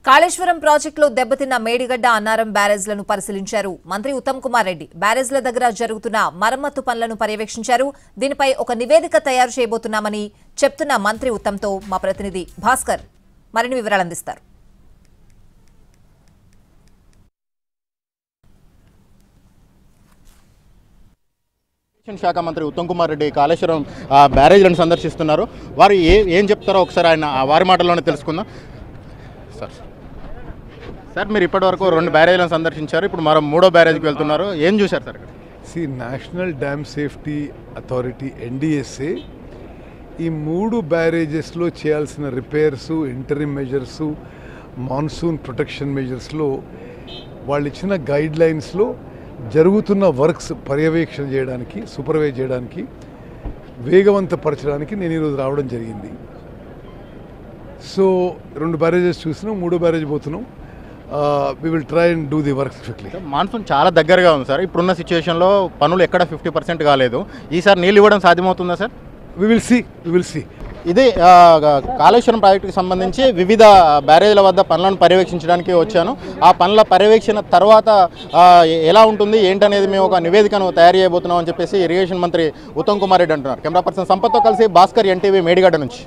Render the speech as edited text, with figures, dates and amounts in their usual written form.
కాళేశ్వరం ప్రాజెక్టులో దెబ్బతిన్న మేడిగడ్డ అన్నారం బ్యారేజ్లను పరిశీలించారు మంత్రి ఉత్తమ్ కుమార్ రెడ్డి. బ్యారేజ్ల దగ్గర జరుగుతున్న మరమ్మతు పనులను పర్యవేక్షించారు. దీనిపై ఒక నివేదిక తయారు చేయబోతున్నామని చెప్తున్న మంత్రి ఉత్తమ్తో మా ప్రతినిధి భాస్కర్ మరిన్ని వివరాలు అందిస్తారు. శాఖ మంత్రి ఉత్తమ్ కుమార్ రెడ్డి కాళేశ్వరం బ్యారేజ్లను సందర్శిస్తున్నారు. వారు ఏం చెప్తారో ఒకసారి ఆయన వారి మాటల్లోనే తెలుసుకుందాం. సార్ మీరు ఇప్పటివరకు 2 బ్యారేజ్లను సందర్శించారు, ఇప్పుడు మరో 3వ బ్యారేజ్కి వెళ్తున్నారు. ఏం చూశారు sir? National dam safety authority NDSA ఈ 3 బ్యారేజెస్లో చేయాల్సిన repairs, interim measures, monsoon protection మెజర్స్లో వాళ్ళు ఇచ్చిన గైడ్ లైన్స్లో జరుగుతున్న వర్క్స్ పర్యవేక్షణ చేయడానికి, సూపర్వైజ్ చేయడానికి, వేగవంతపరచడానికి నేను ఈరోజు రావడం జరిగింది. సో 2 బ్యారేజెస్ చూసినాం, 3వ బ్యారేజ్ పోతున్నాం. we will try and do the work quickly. Monsoon చాలా దగ్గరగా ఉంది సార్. ఇప్పుడున్న సిచ్యువేషన్లో పనులు ఎక్కడ 50% కాలేదు. ఈసారి నీళ్ళు ఇవ్వడం సాధ్యమవుతుందా సార్? we will see. ఇది కాళేశ్వరం ప్రాజెక్టుకి సంబంధించి వివిధ బ్యారేజ్ల వద్ద పనులను పర్యవేక్షించడానికి వచ్చాను. ఆ పనుల పర్యవేక్షణ తర్వాత ఎలా ఉంటుంది ఏంటనేది మేము ఒక నివేదికను తయారు చేయబోతున్నాం అని చెప్పేసి ఇరిగేషన్ మంత్రి ఉత్తమ్ కుమార్ రెడ్డి అంటున్నారు. కెమెరా పర్సన్ సంపత్తో కలిసి భాస్కర్, NTV, మేడిగడ్డ నుంచి.